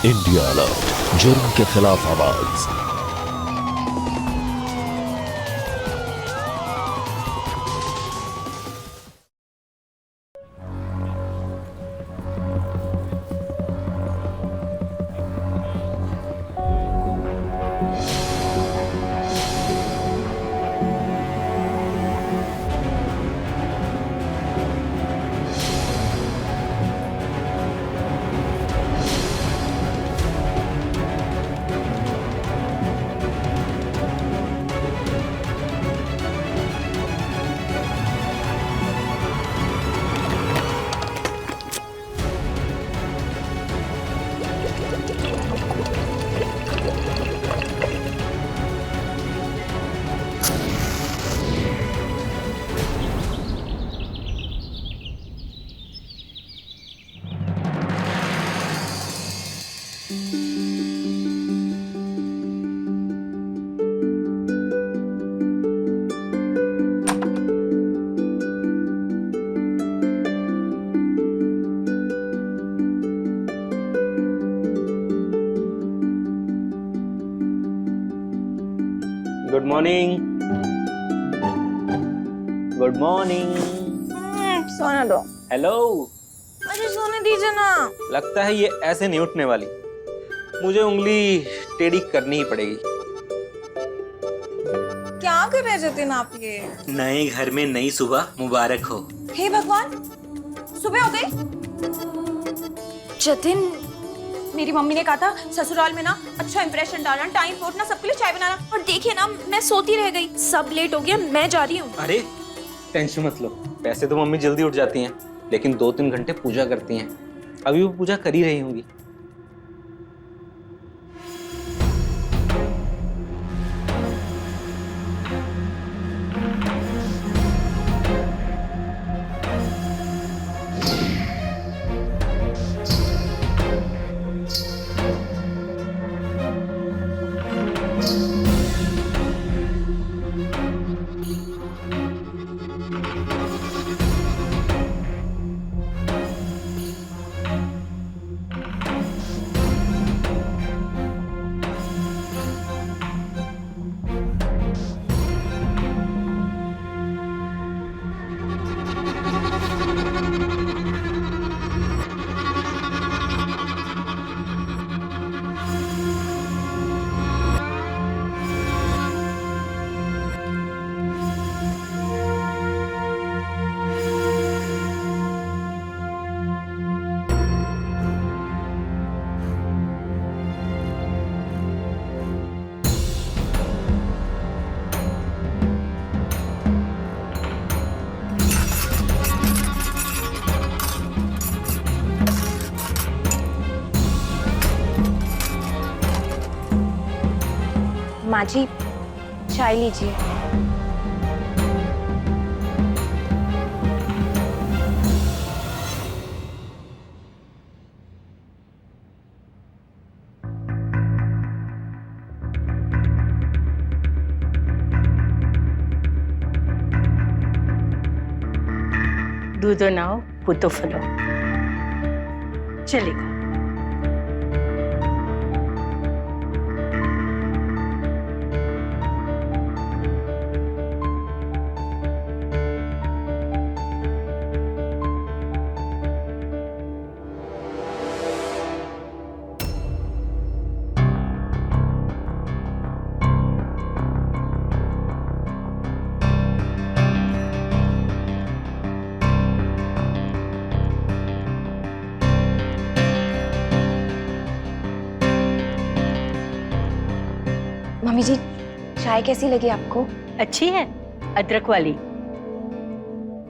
India alert, जुर्म के खिलाफ आवाज। Good morning. Good morning. सोने दो। हेलो। अरे सोने दीजिए ना। लगता है ये ऐसे नहीं उठने वाली, मुझे उंगली टेढ़ी करनी ही पड़ेगी। क्या कर रहे जतिन आप ये? नए घर में नई सुबह मुबारक हो। हे भगवान, सुबह हो गई। जतिन, मेरी मम्मी ने कहा था ससुराल में ना अच्छा इंप्रेशन डालना, टाइम पे उठना, सबके लिए चाय बनाना। और देखिए ना, मैं सोती रह गई, सब लेट हो गया, मैं जा रही हूँ। अरे टेंशन मत लो, वैसे तो मम्मी जल्दी उठ जाती हैं, लेकिन 2-3 घंटे पूजा करती हैं। अभी वो पूजा कर ही रही होंगी। माँ जी, चाय लीजिए। दूधो नाओ पुतो फलो। चलेगा। मम्मी जी, चाय कैसी लगी आपको? अच्छी है, अदरक वाली।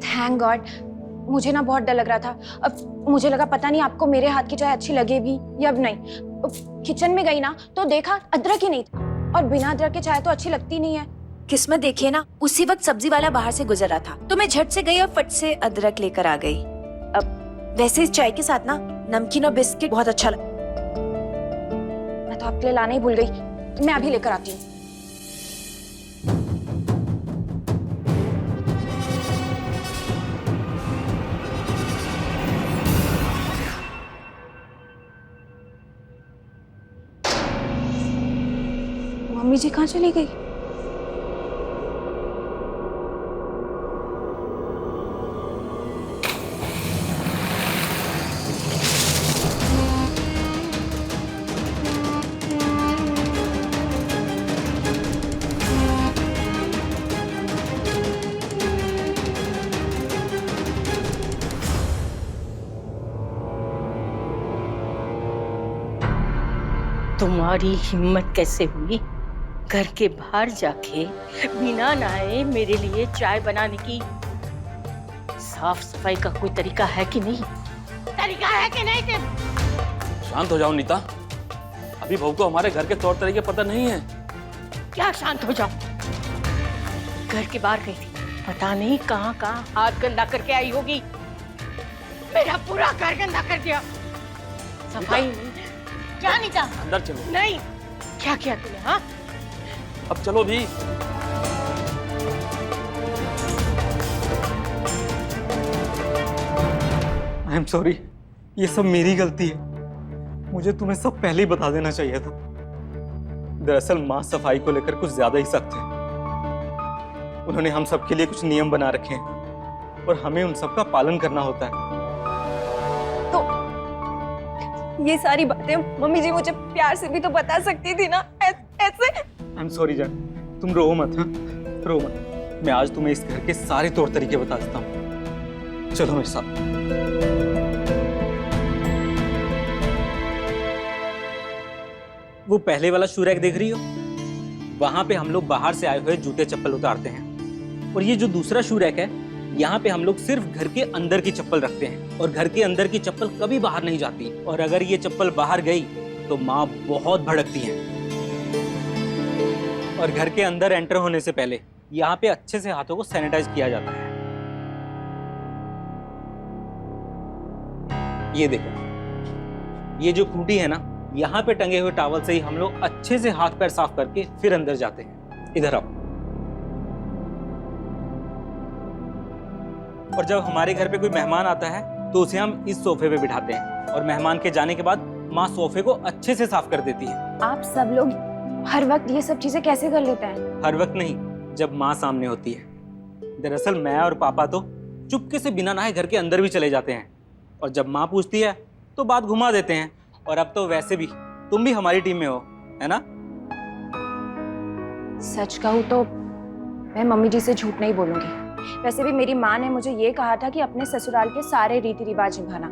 Thank God. मुझे ना बहुत डर लग रहा था। अब मुझे लगा पता नहीं आपको मेरे हाथ की चाय अच्छी लगेगी या अब नहीं। किचन में गई ना तो देखा अदरक ही नहीं था, और बिना अदरक के चाय तो अच्छी लगती नहीं है। किस्मत देखिए ना, उसी वक्त सब्जी वाला बाहर से गुजर रहा था तो मैं झट से गई और फट से अदरक लेकर आ गई। अब वैसे इस चाय के साथ ना नमकीन और बिस्किट बहुत अच्छा लगा। मैं तो आपके लिए लाना ही भूल गई, मैं अभी लेकर आती हूँ। मम्मी जी कहाँ चली गई? तुम्हारी हिम्मत कैसे हुई घर के बाहर जाके बिना नहाए मेरे लिए चाय बनाने की? साफ सफाई का कोई तरीका है कि नहीं? तरीका है कि नहीं? शांत हो जाओ नीता, अभी बहू को हमारे घर के तौर तरीके पता नहीं है। क्या शांत हो जाओ? घर के बाहर गई थी, पता नहीं कहाँ कहाँ हाथ गंदा करके आई होगी। मेरा पूरा घर गंदा कर दिया। सफाई नहीं। क्या नीता? अंदर चलो। नहीं, क्या किया तूने? हाँ, अब चलो भी। आई एम सॉरी, ये सब मेरी गलती है। मुझे तुम्हें सब पहले ही बता देना चाहिए था। दरअसल माँ सफाई को लेकर कुछ ज्यादा ही सख्त है। उन्होंने हम सबके लिए कुछ नियम बना रखे हैं और हमें उन सब का पालन करना होता है। तो ये सारी बातें मम्मी जी मुझे प्यार से भी तो बता सकती थी ना, ऐसे। आई एम सॉरी जान, तुम रो मत। हाँ, रो मत। मैं आज तुम्हें इस घर के सारे तौर तरीके बता देता हूँ। चलो मेरे साथ। वो पहले वाला शू रैक देख रही हो? वहां पे हम लोग बाहर से आए हुए जूते चप्पल उतारते हैं। और ये जो दूसरा शू रैक है, यहाँ पे हम लोग सिर्फ घर के अंदर की चप्पल रखते हैं और घर के अंदर की चप्पल कभी बाहर नहीं जाती। और अगर ये चप्पल बाहर गई तो माँ बहुत भड़कती है। और घर के अंदर एंटर होने से पहले यहाँ पे अच्छे से हाथों को सैनिटाइज किया जाता है। ये देखो, ये जो खूंटी है ना, यहाँ पे टंगे हुए टॉवल से ही हम लोग अच्छे से हाथ पैर साफ करके फिर अंदर जाते हैं। इधर आओ। और जब हमारे घर पे कोई मेहमान आता है तो उसे हम इस सोफे पे बिठाते हैं और मेहमान के जाने के बाद माँ सोफे को अच्छे से साफ कर देती है। आप सब लोग हर वक्त ये सब चीजें कैसे कर लेते हैं? हर वक्त नहीं, जब माँ सामने होती है। दरअसल मैं और पापा तो चुपके से बिना नहाए घर के अंदर भी चले जाते हैं और जब माँ पूछती है तो बात घुमा देते हैं। और अब तो वैसे भी तुम भी हमारी टीम में हो, है ना? सच कहूँ तो मैं मम्मी जी से झूठ नहीं बोलूंगी। वैसे भी मेरी माँ ने मुझे ये कहा था कि अपने ससुराल के सारे रीति रिवाज निभाना।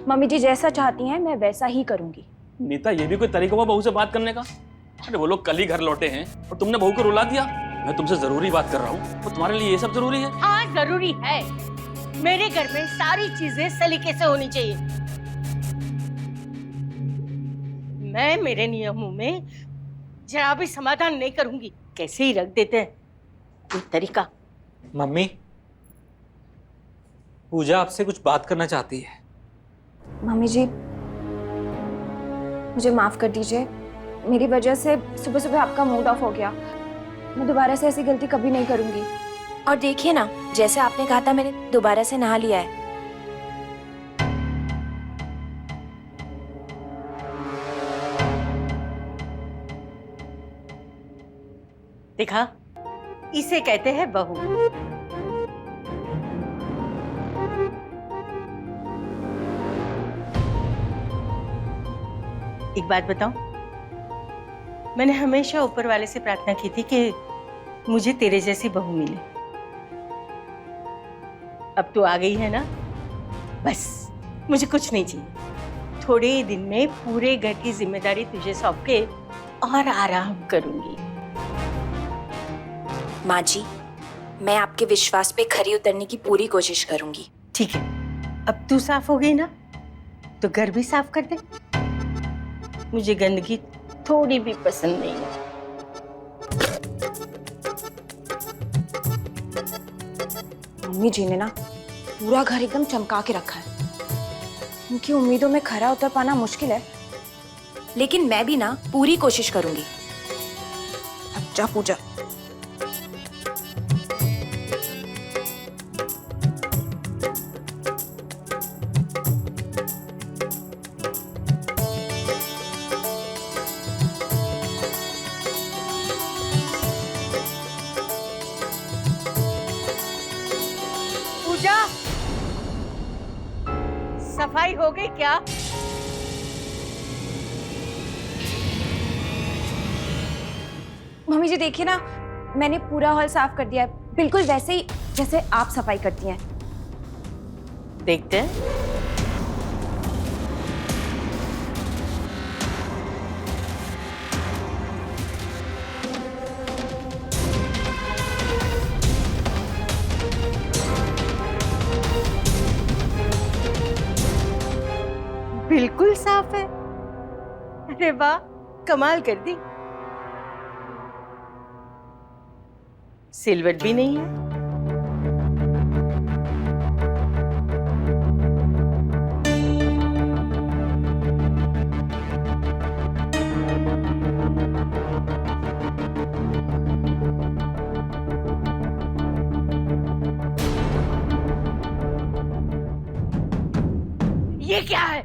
मम्मी जी जैसा चाहती हैं मैं वैसा ही करूंगी। नीता, ये भी कोई तरीका हुआ बहू से बात करने का? अरे वो लोग कल ही घर लौटे हैं और तुमने बहू को रुला दिया। मैं तुमसे जरूरी बात कर रहा हूँ, तो तुम्हारे लिए ये सब जरूरी है? हाँ जरूरी है। मेरे घर में सारी चीजें सलीके से होनी चाहिए। मैं मेरे नियमों में जरा भी समाधान नहीं करूंगी। कैसे ही रख देते हैं कोई तरीका। मम्मी, पूजा आपसे कुछ बात करना चाहती है। मम्मी जी मुझे माफ कर दीजिए, मेरी वजह से सुबह सुबह आपका मूड ऑफ हो गया। मैं दोबारा से ऐसी गलती कभी नहीं करूंगी। और देखिए ना, जैसे आपने कहा था मैंने दोबारा से नहा लिया है। देखा, इसे कहते हैं बहू। एक बात बताऊं, मैंने हमेशा ऊपर वाले से प्रार्थना की थी कि मुझे तेरे जैसी बहू मिले। अब तू आ गई है ना, बस मुझे कुछ नहीं चाहिए। थोड़े ही दिन में पूरे घर की जिम्मेदारी तुझे सौंप के और आराम करूंगी। माँ जी, मैं आपके विश्वास पे खरी उतरने की पूरी कोशिश करूंगी। ठीक है, अब तू साफ हो गई ना, तो घर भी साफ कर दे। मुझे गंदगी थोड़ी भी पसंद नहीं है। मम्मी जी ने ना पूरा घर एकदम चमका के रखा है। उनकी उम्मीदों में खरा उतर पाना मुश्किल है, लेकिन मैं भी ना पूरी कोशिश करूंगी। अब जा पूजा। हो गई क्या? मम्मी जी देखिए ना, मैंने पूरा हॉल साफ कर दिया है, बिल्कुल वैसे ही जैसे आप सफाई करती हैं। देखते हैं। बिल्कुल साफ है। अरे वाह, कमाल कर दी। सिलवट भी नहीं है। ये क्या है?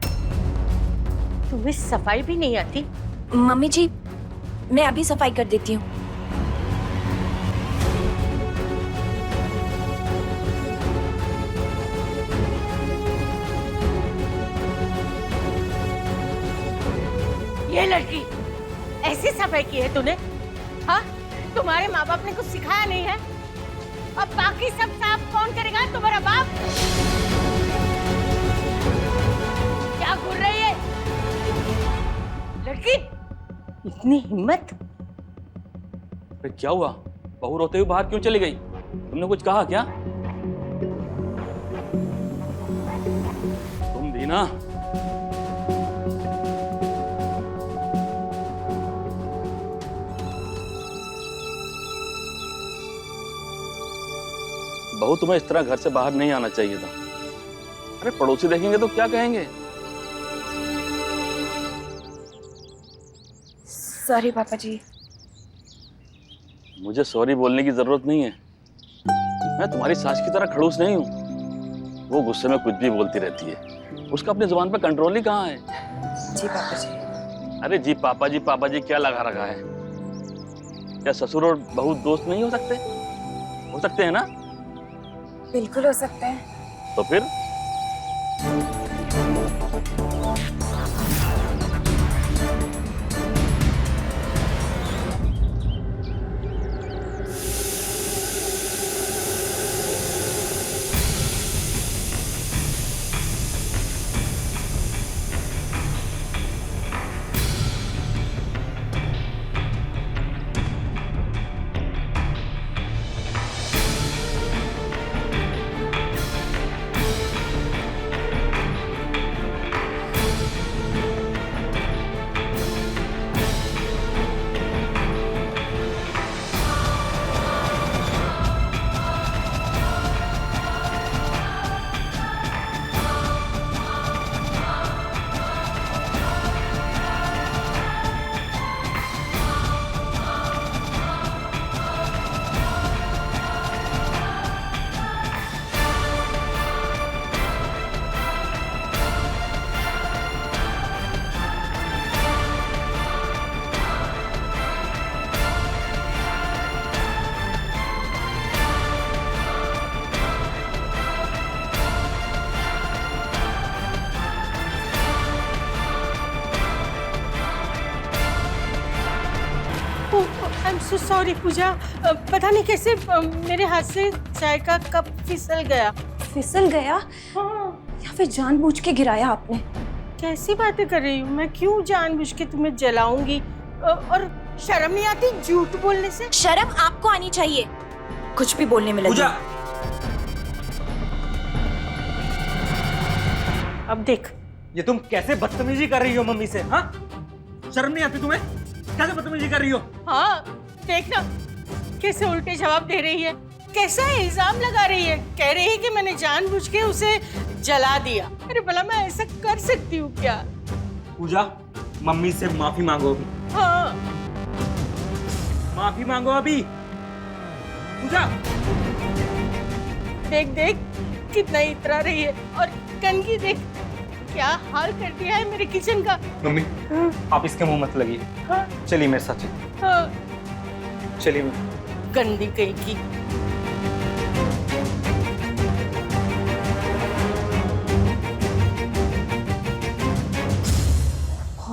तुम्हें सफाई भी नहीं आती? मम्मी जी मैं अभी सफाई कर देती हूँ। ये लड़की ऐसी सफाई की है तूने? हाँ, तुम्हारे माँ बाप ने कुछ सिखाया नहीं है? अब बाकी सब साफ कौन करेगा? तुम्हारा बाप? क्या घूर रही है लड़की? इतनी हिम्मत? अरे क्या हुआ? बहू रोते हुए बाहर क्यों चली गई? तुमने कुछ कहा क्या? तुम भी ना। बहू तुम्हें इस तरह घर से बाहर नहीं आना चाहिए था। अरे पड़ोसी देखेंगे तो क्या कहेंगे? सॉरी पापा जी। मुझे सॉरी बोलने की जरूरत नहीं है। मैं तुम्हारी सास की तरह खड़ूस नहीं हूँ। वो गुस्से में कुछ भी बोलती रहती है, उसका अपनी जुबान पर कंट्रोल ही कहाँ है। जी पापा जी। अरे जी पापा जी क्या लगा रखा है? क्या ससुर और बहू दोस्त नहीं हो सकते? हो सकते हैं ना? बिल्कुल हो सकते हैं। तो फिर आई एम सो सॉरी पूजा। पता नहीं कैसे मेरे हाथ से चाय का कप फिसल गया। फिसल गया? हाँ। या फिर जानबूझ के गिराया आपने? कैसी बातें कर रही हूँ मैं? क्यों जानबूझ के तुम्हें जलाऊंगी? और शर्म नहीं आती झूठ बोलने से? शर्म आपको आनी चाहिए, कुछ भी बोलने में लगी। पूजा, अब देख ये तुम कैसे बदतमीजी कर रही हो मम्मी से? हाँ, शर्म नहीं आती तुम्हें? कैसे बदतमीजी कर रही हो? हाँ देखना कैसे उल्टे जवाब दे रही है, कैसा इल्जाम लगा रही है। कह रही है कि मैंने जानबूझ के उसे जला दिया। अरे भला मैं ऐसा कर सकती हूँ क्या? पूजा, मम्मी से माफी मांगो अभी। हाँ माफी मांगो अभी। पूजा, देख देख कितना इतरा रही है। और कनकी देख क्या हाल कर दिया है मेरे किचन का। मम्मी आप इसके मुंह मत लगिए। हाँ चलिए मेरे साथ चलिए। हाँ चलिए। गंदी कहीं की।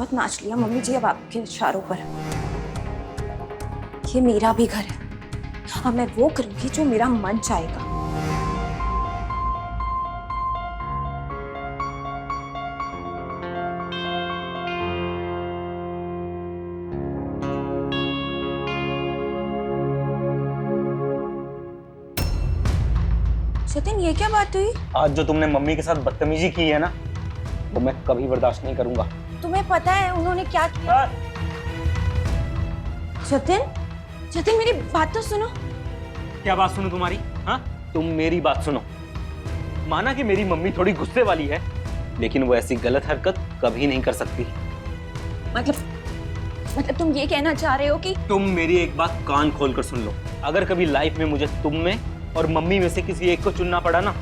बहुत नाच लिया मम्मी जी अब आपके इशारों पर। ये मेरा भी घर है और मैं वो करूंगी जो मेरा मन चाहेगा। सचिन, ये क्या बात हुई? आज जो तुमने मम्मी के साथ बदतमीजी की है ना, वो मैं कभी बर्दाश्त नहीं करूंगा। तुम्हें पता है उन्होंने क्या किया? सचिन, सचिन मेरी बात तो सुनो। क्या बात सुनो तुम्हारी? हाँ, तुम मेरी बात सुनो। माना कि मेरी मम्मी थोड़ी गुस्से वाली है, लेकिन वो ऐसी गलत हरकत कभी नहीं कर सकती। मतलब तुम ये कहना चाह रहे हो कि तुम मेरी एक बात कान खोल कर सुन लो। अगर कभी लाइफ में मुझे तुम में और मम्मी में से किसी एक को चुनना पड़ा ना,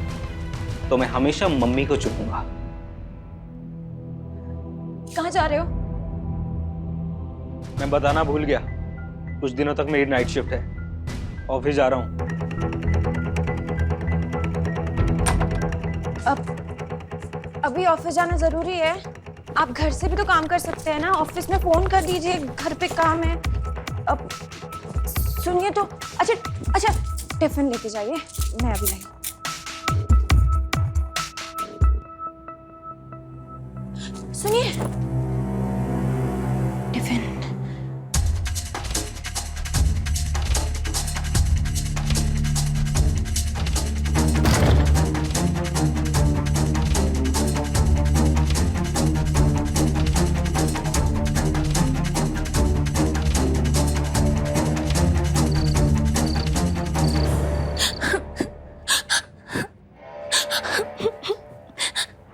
तो मैं हमेशा मम्मी को चुनूंगा। कहाँ जा रहे हो? मैं बताना भूल गया, कुछ दिनों तक मेरी नाइट शिफ्ट है, ऑफिस जा रहा हूँ। अभी ऑफिस जाना जरूरी है? आप घर से भी तो काम कर सकते हैं ना, ऑफिस में फोन कर दीजिए, घर पे काम है। अब सुनिए तो, अच्छा टिफिन लेके जाइए, मैं अभी लाई। सुनिए, टिफिन।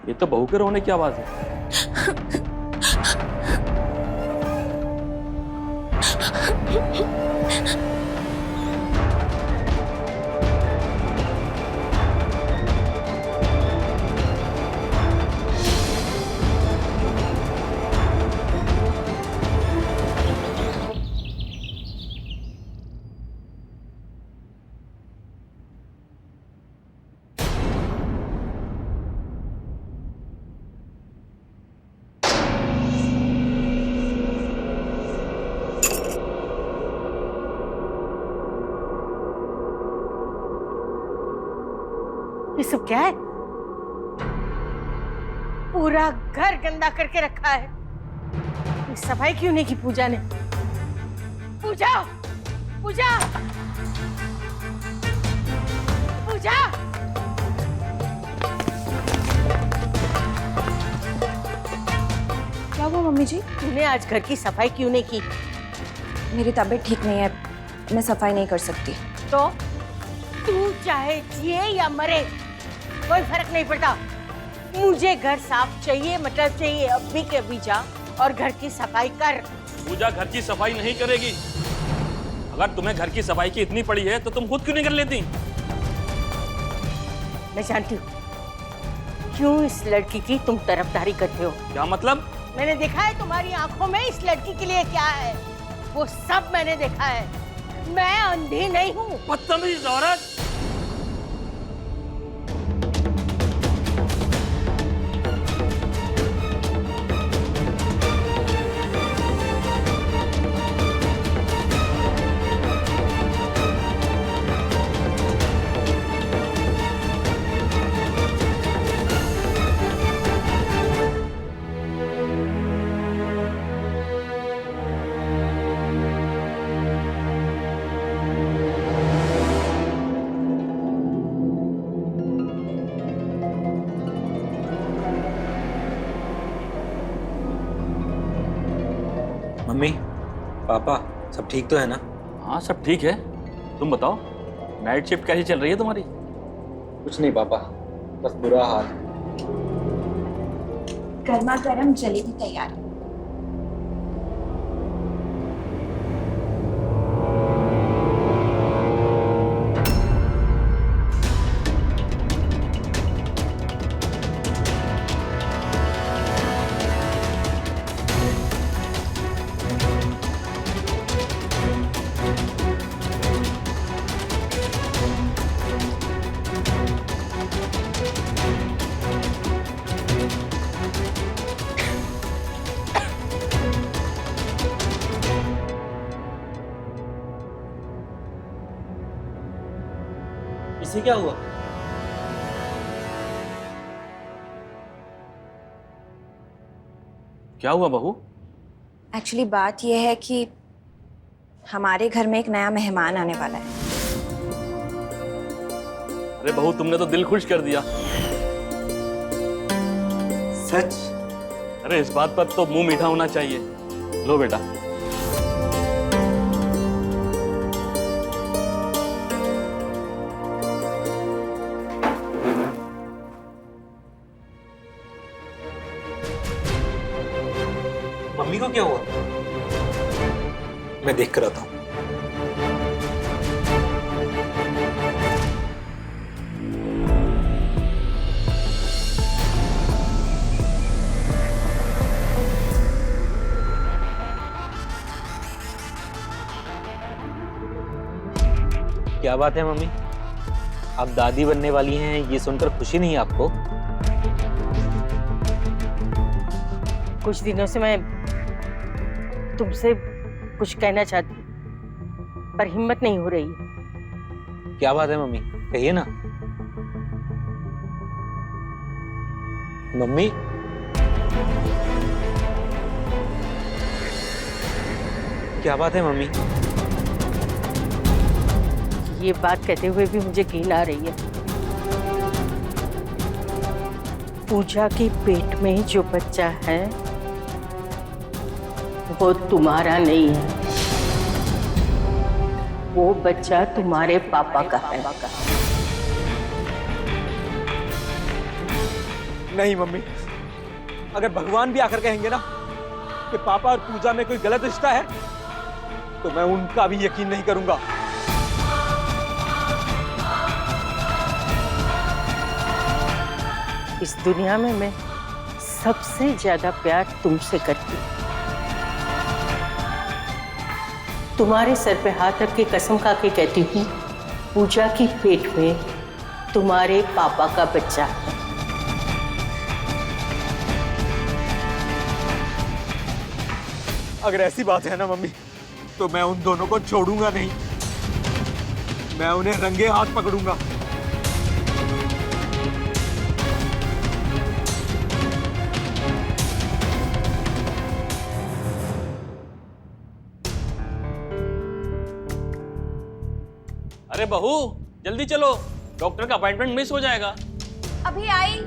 ये तो बहू के रोने की आवाज है। ये सब क्या है? पूरा घर गंदा करके रखा है। ये सफाई क्यों नहीं की पूजा ने? पूजा, पूजा, पूजा! क्या हुआ मम्मी जी? तूने आज घर की सफाई क्यों नहीं की? मेरी तबीयत ठीक नहीं है, मैं सफाई नहीं कर सकती। तो तू चाहे जिए या मरे, कोई फर्क नहीं पड़ता। मुझे घर साफ चाहिए, मतलब चाहिए। अभी के अभी जा और घर की सफाई कर। पूजा घर की सफाई नहीं करेगी। अगर तुम्हें घर की सफाई की इतनी पड़ी है तो तुम खुद क्यों नहीं कर लेती? मैं जानती हूँ क्यों इस लड़की की तुम तरफदारी करते हो। क्या मतलब? मैंने देखा है तुम्हारी आंखों में इस लड़की के लिए क्या है, वो सब मैंने देखा है। मैं अंधी नहीं हूँ। बदतमीज औरत! मम्मी, पापा, सब ठीक तो है ना? हाँ, सब ठीक है। तुम बताओ, नाइट शिफ्ट कैसी चल रही है तुम्हारी? कुछ नहीं पापा, बस बुरा हाल। गर्मा गर्म जलेबी तैयार। इसे क्या हुआ? क्या हुआ बहू? एक्चुअली बात यह है कि हमारे घर में एक नया मेहमान आने वाला है। अरे बहू, तुमने तो दिल खुश कर दिया। सच? अरे इस बात पर तो मुंह मीठा होना चाहिए। लो बेटा। मम्मी को क्या हुआ? मैं देख कर आता हूँ। क्या बात है मम्मी? आप दादी बनने वाली हैं, ये सुनकर खुशी नहीं है आपको? कुछ दिनों से मैं तुमसे कुछ कहना चाहती हूँ, पर हिम्मत नहीं हो रही है। क्या बात है मम्मी, कहिए ना। मम्मी, क्या बात है मम्मी? ये बात कहते हुए भी मुझे घिन आ रही है। पूजा के पेट में जो बच्चा है वो तुम्हारा नहीं है, वो बच्चा तुम्हारे पापा का है। नहीं मम्मी, अगर भगवान भी आकर कहेंगे ना कि पापा और पूजा में कोई गलत रिश्ता है, तो मैं उनका भी यकीन नहीं करूंगा। इस दुनिया में मैं सबसे ज्यादा प्यार तुमसे करती हूँ। तुम्हारे सर पे हाथ रख के कसम खा के कहती हूँ, पूजा की पेट में तुम्हारे पापा का बच्चा है। अगर ऐसी बात है ना मम्मी, तो मैं उन दोनों को छोड़ूंगा नहीं। मैं उन्हें रंगे हाथ पकड़ूंगा। अरे बहू, जल्दी चलो, डॉक्टर का अपॉइंटमेंट मिस हो जाएगा। अभी आई।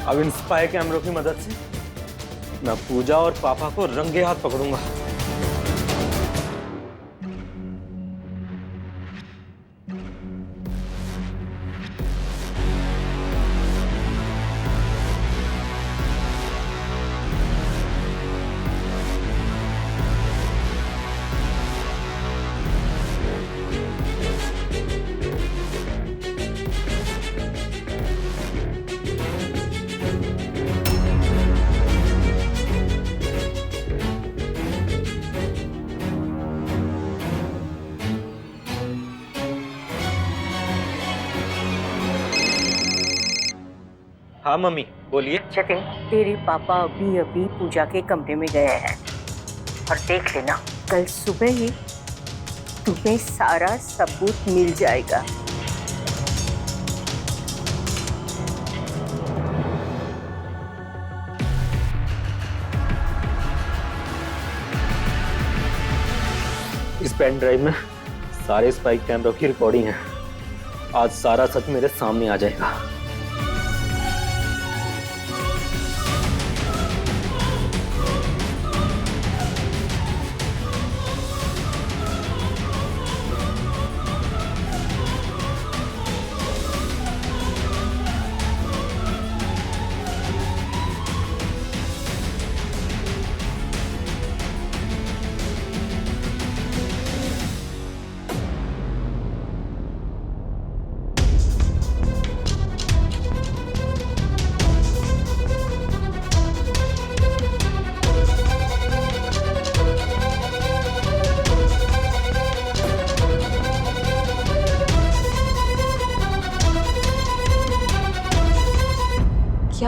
अब इन स्पाई कैमरों की मदद से मैं पूजा और पापा को रंगे हाथ पकड़ूंगा। हाँ मम्मी, बोलिए। जतिन, तेरे पापा अभी अभी पूजा के कमरे में गए हैं और देख लेना, कल सुबह ही तुम्हें सारा सबूत मिल जाएगा। इस पेन ड्राइव में सारे स्पाई कैमरों की रिकॉर्डिंग है। आज सारा सच मेरे सामने आ जाएगा।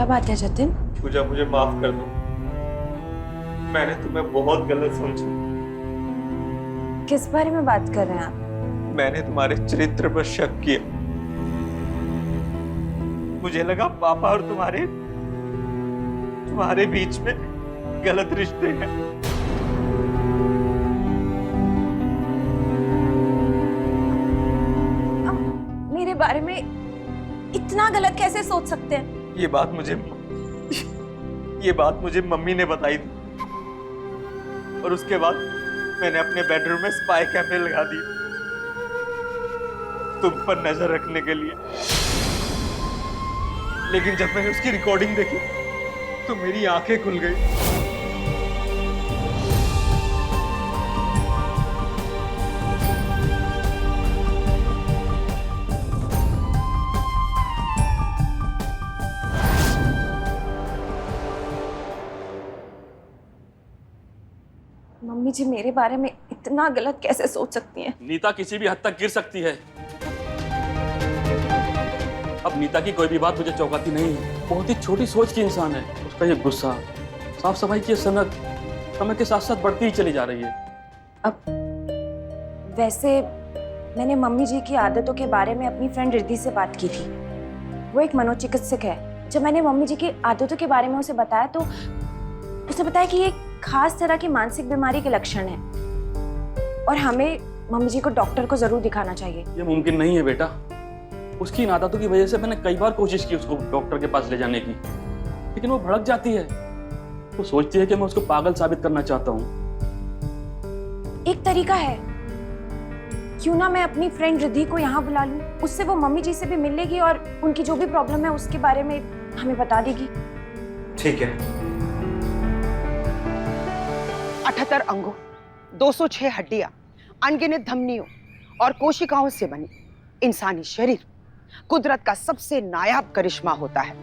क्या बात है जतिन? पूजा, मुझे माफ कर दो, मैंने तुम्हें बहुत गलत समझा। किस बारे में बात कर रहे हैं आप? मैंने तुम्हारे चरित्र पर शक किया। मुझे लगा पापा और तुम्हारे बीच में गलत रिश्ते हैं। मेरे बारे में इतना गलत कैसे सोच सकते हैं? ये बात मुझे मम्मी ने बताई थी, और उसके बाद मैंने अपने बेडरूम में स्पाई कैमरे लगा दिए तुम पर नजर रखने के लिए। लेकिन जब मैंने उसकी रिकॉर्डिंग देखी तो मेरी आंखें खुल गई। मम्मी जी मेरे बारे में इतना गलत कैसे सोच सकती हैं? नीता किसी भी हद तक गिर सकती है। अब नीता की कोई भी बात मुझे चौंकाती नहीं है। बहुत ही छोटी सोच की इंसान है। उसका ये गुस्सा, साफ सफाई की सनक समय के साथ साथ बढ़ती ही चली जा रही है। अब वैसे मैंने मम्मी जी की आदतों के बारे में अपनी फ्रेंड रिद्धि से बात की थी। वो एक मनोचिकित्सक है। जब मैंने मम्मी जी की आदतों के बारे में उसे बताया तो उसने बताया कि ये खास तरह की मानसिक बीमारी के लक्षण है और हमें मम्मी जी को डॉक्टर को जरूर दिखाना चाहिए। ये मुमकिन नहीं है बेटा। उसकी इन आदतों की वजह से मैंने कई बार कोशिश की उसको डॉक्टर के पास ले जाने की, लेकिन वो भड़क जाती है। वो सोचती है कि मैं उसको पागल साबित करना चाहता हूँ। एक तरीका है, क्यों ना मैं अपनी फ्रेंड रिद्धि को यहाँ बुला लूं, उससे वो मम्मी जी से भी मिल लेगी और उनकी जो भी प्रॉब्लम है उसके बारे में हमें बता देगी। ठीक है। 78 अंगों, 206 हड्डियां, अनगिनत धमनियों और कोशिकाओं से बनी इंसानी शरीर कुदरत का सबसे नायाब करिश्मा होता है।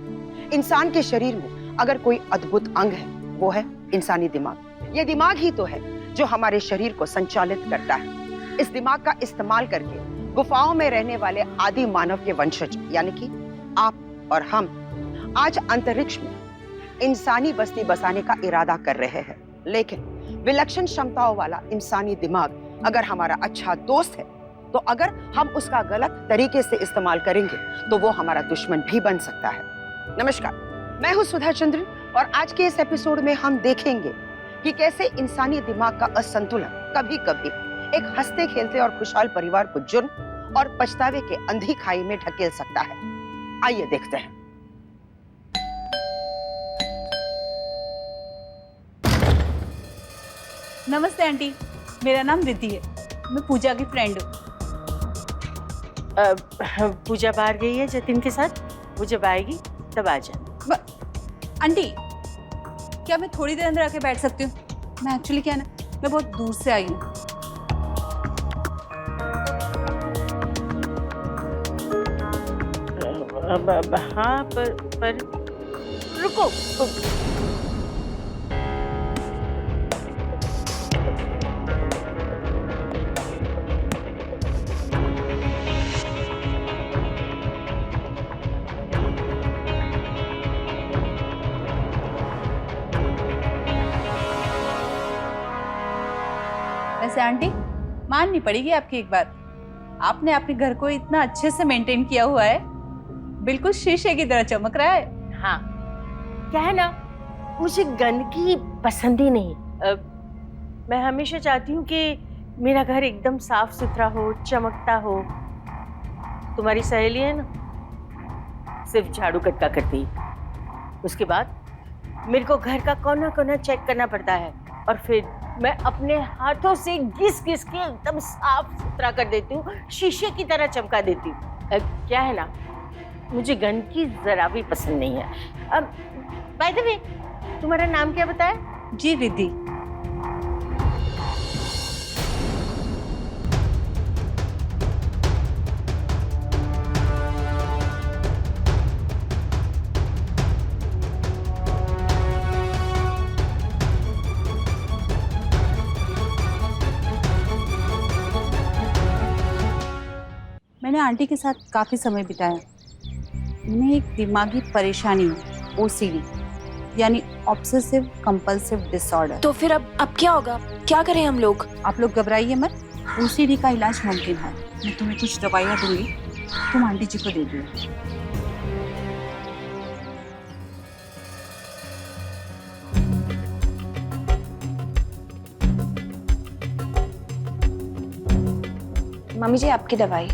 इंसान के शरीर में अगर कोई अद्भुत अंग है वो है इंसानी दिमाग। ये दिमाग ही तो है जो हमारे शरीर को संचालित करता है। इस दिमाग का इस्तेमाल करके गुफाओं में रहने वाले आदि मानव के वंशज यानी कि आप और हम आज अंतरिक्ष में इंसानी बस्ती बसाने का इरादा कर रहे हैं। लेकिन विलक्षण क्षमताओं वाला इंसानी दिमाग अगर हमारा अच्छा दोस्त है तो अगर हम उसका गलत तरीके से इस्तेमाल करेंगे तो वो हमारा दुश्मन भी बन सकता है। नमस्कार, मैं हूं सुधा चंद्रन और आज के इस एपिसोड में हम देखेंगे कि कैसे इंसानी दिमाग का असंतुलन कभी कभी एक हंसते खेलते और खुशहाल परिवार को जुर्म और पछतावे के अंधी खाई में ढकेल सकता है। आइए देखते हैं। नमस्ते आंटी, मेरा नाम रिद्धि है। मैं पूजा की फ्रेंड हूँ। पूजा बाहर गई है जतिन के साथ, वो जब आएगी तब आ जाना। आंटी, क्या मैं थोड़ी देर अंदर आके बैठ सकती हूँ? मैं एक्चुअली क्या है ना, मैं बहुत दूर से आई हूँ। हाँ, पर रुको। वैसे आंटी, माननी पड़ेगी आपकी एक बात, आपने अपने घर को इतना अच्छे से मेंटेन किया हुआ है, बिल्कुल शीशे की तरह चमक रहा है। हाँ, क्या है ना, मुझे गंदगी पसंद ही नहीं। मैं हमेशा चाहती हूँ कि मेरा घर एकदम साफ सुथरा हो, चमकता हो। तुम्हारी सहेली है ना, सिर्फ झाड़ू कटका करती, उसके बाद मेरे को घर का कोना कोना चेक करना पड़ता है और फिर मैं अपने हाथों से घिस घिस के एकदम साफ सुथरा कर देती हूँ, शीशे की तरह चमका देती हूँ। क्या है ना, मुझे गंदगी जरा भी पसंद नहीं है। अब बाय द वे, तुम्हारा नाम क्या बताया? जी रिद्धि। मैंने आंटी के साथ काफ़ी समय बिताया। उन्हें एक दिमागी परेशानी है OCD यानी ऑब्सेसिव कंपल्सिव डिसऑर्डर। तो फिर अब क्या होगा? क्या करें हम लोग? आप लोग घबराइए मत, OCD का इलाज मुमकिन है। मैं तुम्हें कुछ दवाइयाँ दूंगी, तुम आंटी जी को दे दियो। मम्मी जी आपकी दवाई।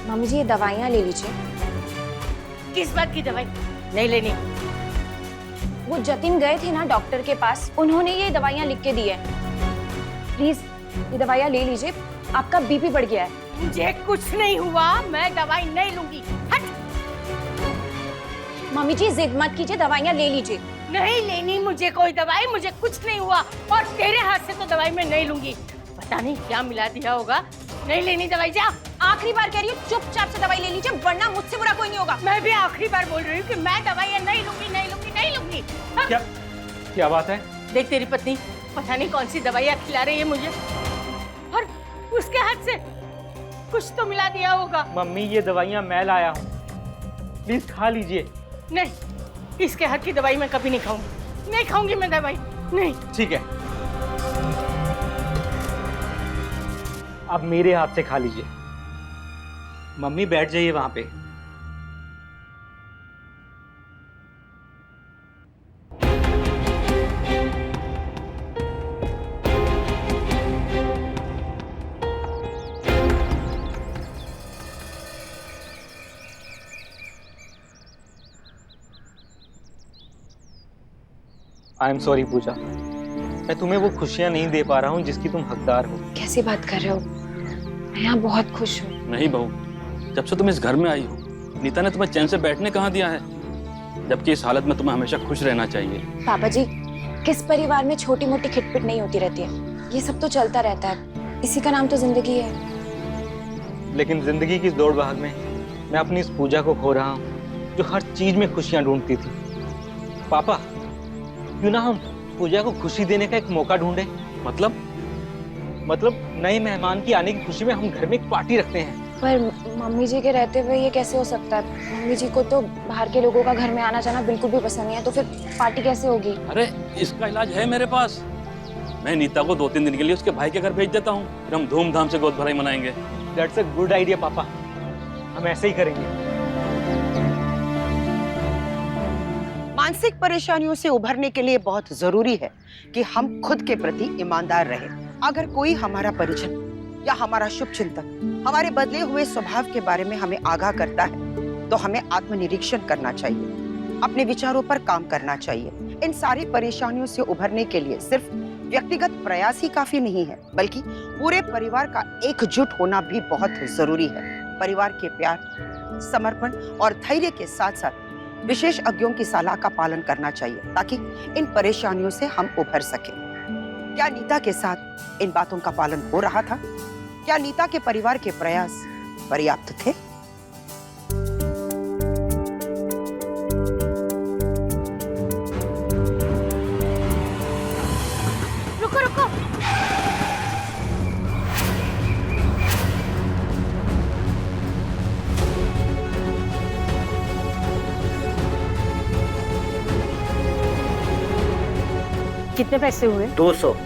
मम्मी जी ये दवाइयाँ ले लीजिए। किस बात की दवाई? नहीं लेनी। वो जतिन गए थे ना डॉक्टर के पास, उन्होंने ये दवाइयाँ लिख के दी है। प्लीज ये दवाइयाँ ले लीजिए, आपका बीपी बढ़ गया है। मुझे कुछ नहीं हुआ, मैं दवाई नहीं लूंगी। हट। मम्मी जी जिद मत कीजिए, दवाइयाँ ले लीजिए। नहीं लेनी मुझे कोई दवाई, मुझे कुछ नहीं हुआ और तेरे हाथ से तो दवाई मैं नहीं लूंगी। पता नहीं क्या मिला दिया होगा। नहीं लेनी दवाई, जा। आखिरी बार कह रही हूँ, चुपचाप से दवाई ले लीजिए, वरना मुझसे बुरा कोई नहीं होगा। मैं भी आखिरी बार बोल रही हूँ कि मैं दवाइयाँ नहीं लूंगी, नहीं लूंगी, नहीं लूंगी। क्या बात है? देख तेरी पत्नी पता नहीं कौन सी दवाइयाँ खिला रही है मुझे, और उसके हाथ से कुछ तो मिला दिया होगा। मम्मी ये दवाइयाँ मैं लाया हूँ, प्लीज खा लीजिए। नहीं, इसके हाथ की दवाई मैं कभी नहीं खाऊंगी, नहीं खाऊंगी मैं दवाई, नहीं। ठीक है, अब मेरे हाथ से खा लीजिए। मम्मी बैठ जाइए वहां पे। आई एम सॉरी पूजा, मैं तुम्हें वो खुशियां नहीं दे पा रहा हूँ जिसकी तुम हकदार हो। कैसी बात कर रहे हो? मैं यहाँ बहुत खुश हूँ। नहीं बहू, जब से तुम इस घर में आई हो नीता ने तुम्हें चैन से बैठने कहाँ दिया है, जबकि इस हालत में तुम्हें हमेशा खुश रहना चाहिए। पापा जी, किस परिवार में छोटी मोटी खिटपिट नहीं होती रहती है, ये सब तो चलता रहता है, इसी का नाम तो जिंदगी है। लेकिन जिंदगी की इस दौड़ भाग में मैं अपनी इस पूजा को खो रहा हूँ जो हर चीज में खुशियां ढूंढती थी। पापा, क्यों ना हम पूजा को खुशी देने का एक मौका ढूंढे? मतलब नए मेहमान की आने की खुशी में हम घर में एक पार्टी रखते हैं। पर मम्मी जी के रहते हुए ये कैसे हो सकता है? मम्मी जी को तो बाहर के लोगों का घर में आना जाना बिल्कुल भी पसंद नहीं है, तो फिर पार्टी कैसे होगी? अरे इसका इलाज है मेरे पास। मैं नीता को 2-3 दिन के लिए उसके भाई के घर भेज देता हूँ, फिर हम धूमधाम से गोद भराई मनाएंगे। दैट्स अ गुड आइडिया पापा, हम ऐसे ही करेंगे। मानसिक परेशानियों से उभरने के लिए बहुत जरूरी है कि हम खुद के प्रति ईमानदार रहें। अगर कोई हमारा परिजन या हमारा शुभचिंतक हमारे बदले हुए स्वभाव के बारे में हमें आगाह करता है, तो हमें आत्मनिरीक्षण करना चाहिए, अपने विचारों पर काम करना चाहिए। इन सारी परेशानियों से उभरने के लिए सिर्फ व्यक्तिगत प्रयास ही काफी नहीं है, बल्कि पूरे परिवार का एकजुट होना भी बहुत जरूरी है। परिवार के प्यार, समर्पण और धैर्य के साथ साथ विशेषज्ञों की सलाह का पालन करना चाहिए, ताकि इन परेशानियों से हम उभर सकें। क्या नीता के साथ इन बातों का पालन हो रहा था? क्या नीता के परिवार के प्रयास पर्याप्त थे? रुको रुको, कितने पैसे हुए? 200।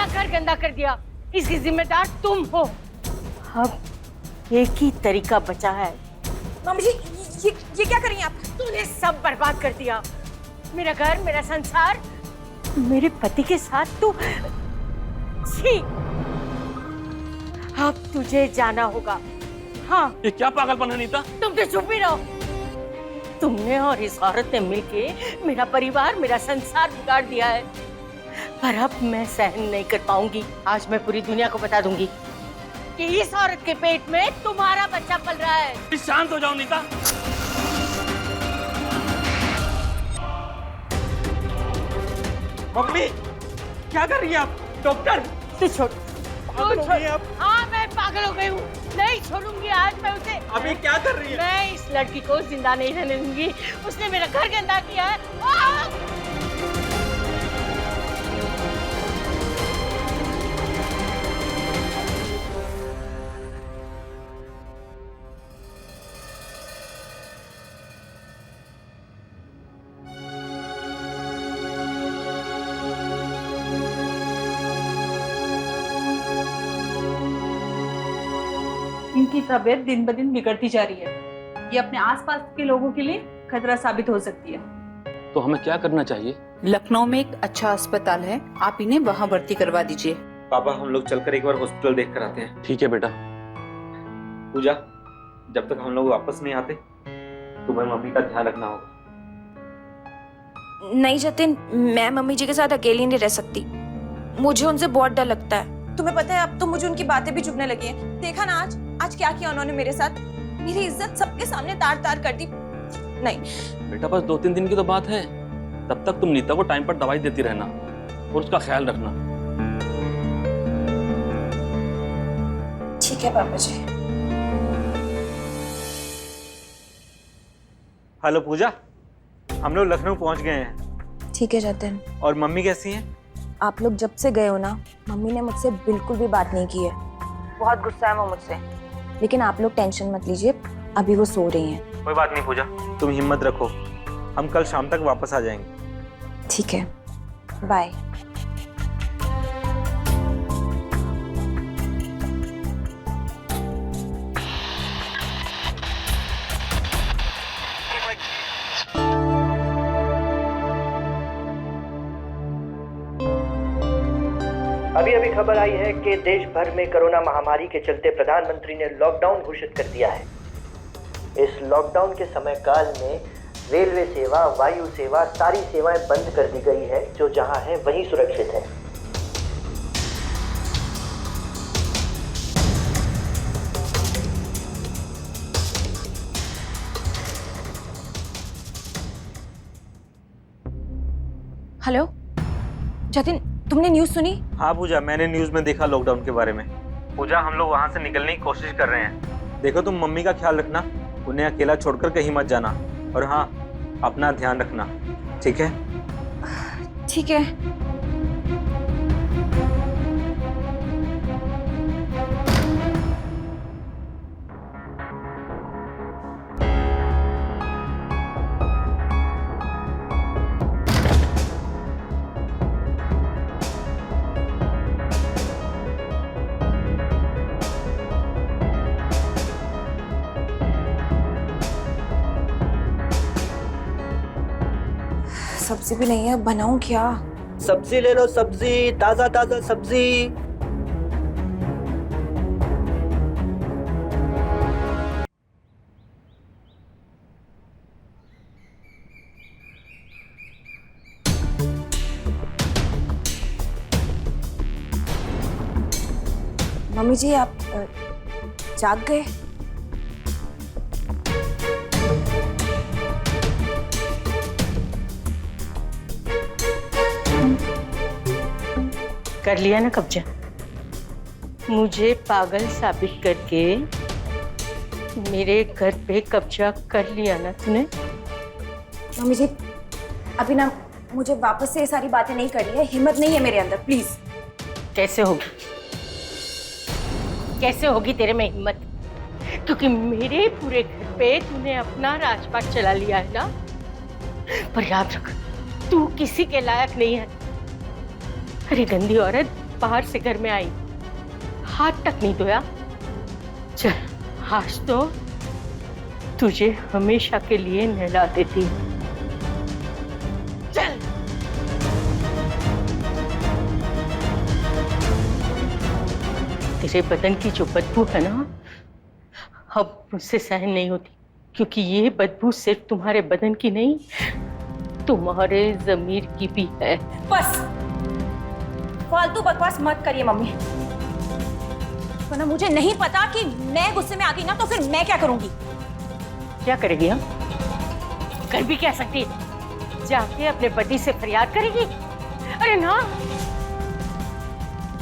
घर गंदा कर दिया, इसकी जिम्मेदार तुम हो। अब एक ही तरीका बचा है। मम्मी जी ये क्या कर रही हैं आप? तूने सब बर्बाद कर दिया, मेरा घर, मेरा संसार, मेरे पति के साथ तू। छी, अब तुझे जाना होगा। हाँ, ये क्या पागलपन है नीता? तुम तो चुप ही रहो। तुमने और इस औरत ने मिलके मेरा परिवार, मेरा संसार बिगाड़ दिया है, पर अब मैं सहन नहीं कर पाऊंगी। आज मैं पूरी दुनिया को बता दूंगी कि इस औरत के पेट में तुम्हारा बच्चा पल रहा है। शांत हो जाओ नीता। मम्मी क्या कर रही हैं आप? डॉक्टर तू छोड़। पागल हो गई हैं आप? हाँ, मैं पागल हो गई हूँ। नहीं छोड़ूंगी आज मैं उसे। अभी क्या कर रही है? मैं इस लड़की को जिंदा नहीं रहने दूंगी। उसने मेरा घर गंदा किया है। इनकी तबीयत दिन ब दिन बिगड़ती जा रही है। ये अपने आसपास के लोगों के लिए खतरा साबित हो सकती है। तो हमें क्या करना चाहिए? लखनऊ में एक अच्छा अस्पताल है, आप इन्हें वहाँ भर्ती करवा दीजिए। पापा हम लोग चलकर एक बार हॉस्पिटल देख कर आते हैं। ठीक है बेटा। पूजा, जब तक हम लोग वापस नहीं आते तुम्हें मम्मी का ध्यान रखना होगा। नहीं जतिन, मैं मम्मी जी के साथ अकेली नहीं रह सकती। मुझे उनसे बहुत डर लगता है। तुम्हें पता है अब तो मुझे उनकी बातें भी चुभने लगी हैं। देखा ना आज क्या किया उन्होंने मेरे साथ। मेरी इज्जत सबके सामने तार तार कर दी। नहीं बेटा, बस 2-3 दिन की तो बात है। तब तक तुम नीता को टाइम पर दवाई देती रहना और उसका ख्याल रखना। ठीक है पापा जी। हेलो पूजा, हम लोग लखनऊ पहुंच गए हैं। ठीक है जतिन। और मम्मी कैसी हैं? आप लोग जब से गए हो ना, मम्मी ने मुझसे बिल्कुल भी बात नहीं की है। बहुत गुस्सा है वो मुझसे, लेकिन आप लोग टेंशन मत लीजिए, अभी वो सो रही हैं। कोई बात नहीं पूजा, तुम हिम्मत रखो, हम कल शाम तक वापस आ जाएंगे। ठीक है, बाय। अभी खबर आई है कि देश भर में कोरोना महामारी के चलते प्रधानमंत्री ने लॉकडाउन घोषित कर दिया है। इस लॉकडाउन के समय काल में रेलवे सेवा, वायु सेवा, सारी सेवाएं बंद कर दी गई है। जो जहां है वहीं सुरक्षित है। हेलो जतिन, तुमने न्यूज़ सुनी? हाँ पूजा, मैंने न्यूज़ में देखा लॉकडाउन के बारे में। पूजा, हम लोग वहाँ से निकलने की कोशिश कर रहे हैं। देखो तुम मम्मी का ख्याल रखना, उन्हें अकेला छोड़कर कहीं मत जाना। और हाँ, अपना ध्यान रखना, ठीक है? ठीक है। सब्जी भी नहीं है, बनाऊं क्या? सब्जी ले लो, सब्जी, ताजा ताजा सब्जी। मम्मी जी आप जाग गए? कर लिया ना कब्जा? मुझे पागल साबित करके मेरे घर पे कब्जा कर लिया ना तूने? मम्मी जी अभी ना मुझे वापस से ये सारी बातें नहीं करनी है, हिम्मत नहीं है मेरे अंदर, प्लीज। कैसे होगी? कैसे होगी तेरे में हिम्मत? क्योंकि मेरे पूरे घर पे तूने अपना राजपाट चला लिया है ना। पर याद रख, तू किसी के लायक नहीं है। अरे गंदी औरत, बाहर से घर में आई, हाथ तक नहीं धोया। चल आज तो तुझे हमेशा के लिए नहला देती हूँ। चल। तेरे बदन की जो बदबू है ना, अब मुझसे सहन नहीं होती, क्योंकि ये बदबू सिर्फ तुम्हारे बदन की नहीं, तुम्हारे ज़मीर की भी है। बस फालतू बकवास मत करिए मम्मी, वरना मुझे नहीं पता कि मैं गुस्से में आ गई ना तो फिर मैं क्या करूंगी। क्या करेगी हम? कर भी क्या सकती, जाके अपने पति से फरियाद करेगी? अरे ना,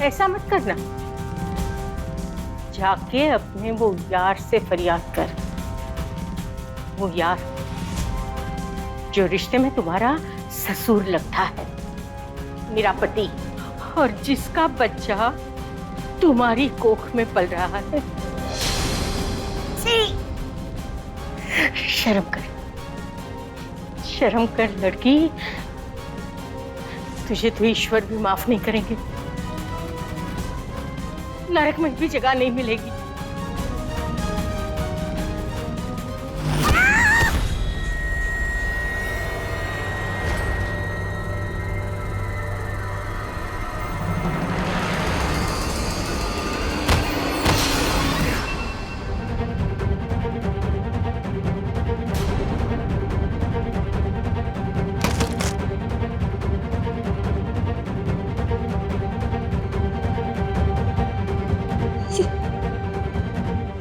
ऐसा मत करना। जाके अपने वो यार से फरियाद कर, वो यार जो रिश्ते में तुम्हारा ससुर लगता है, मेरा पति, और जिसका बच्चा तुम्हारी कोख में पल रहा है। शर्म कर, शर्म कर लड़की, तुझे तो ईश्वर भी माफ नहीं करेंगे, नरक में भी जगह नहीं मिलेगी।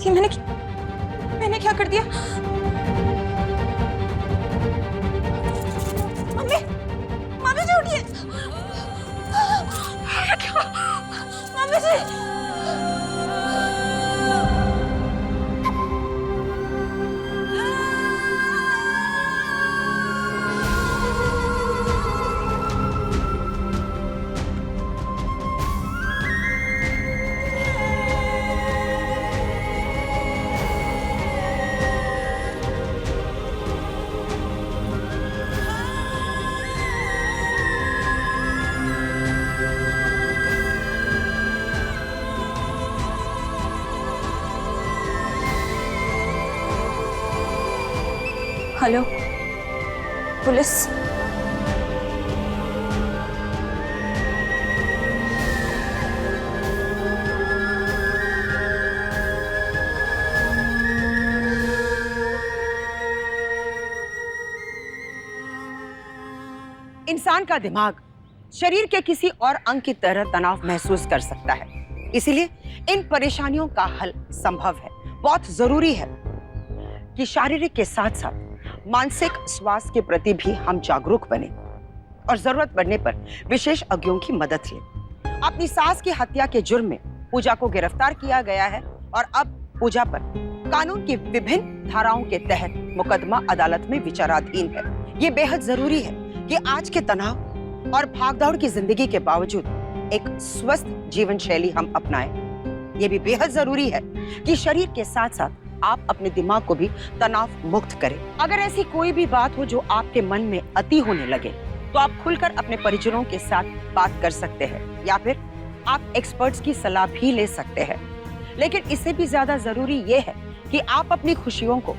ये मैंने क्या कर दिया? मम्मी, मम्मी जी उठिए। मम्मी जी। हेलो पुलिस, इंसान का दिमाग शरीर के किसी और अंग की तरह तनाव महसूस कर सकता है, इसीलिए इन परेशानियों का हल संभव है। बहुत जरूरी है कि शारीरिक के साथ साथ मानसिक स्वास्थ्य के प्रति भी हम जागरूक बने और जरूरत पड़ने पर विशेषज्ञों की मदद लें। अपनी सास की हत्या के जुर्म में पूजा को गिरफ्तार किया गया है और अब पूजा पर कानून की विभिन्न धाराओं के तहत मुकदमा अदालत में विचाराधीन है। ये बेहद जरूरी है कि आज के तनाव और भागदौड़ की जिंदगी के बावजूद एक स्वस्थ जीवन शैली हम अपनाएं। ये भी बेहद जरूरी है कि शरीर के साथ साथ आप अपने दिमाग को भी तनाव मुक्त करें। अगर ऐसी कोई भी बात हो जो आपके मन में अति होने लगे तो आप खुलकर अपने परिजनों के साथ बात कर सकते हैं या फिर आप एक्सपर्ट्स की सलाह भी ले सकते हैं। लेकिन इससे भी ज्यादा जरूरी ये है कि आप अपनी खुशियों को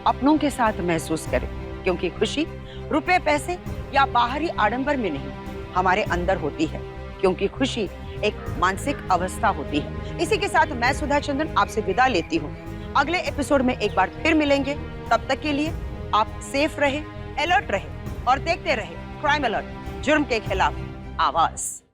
अपनों के साथ महसूस करें, क्योंकि खुशी रुपए पैसे या बाहरी आडंबर में नहीं, हमारे अंदर होती है, क्योंकि खुशी एक मानसिक अवस्था होती है। इसी के साथ मैं सुधा चंदन आपसे विदा लेती हूँ। अगले एपिसोड में एक बार फिर मिलेंगे। तब तक के लिए आप सेफ रहे, अलर्ट रहे और देखते रहे क्राइम अलर्ट, जुर्म के खिलाफ आवाज।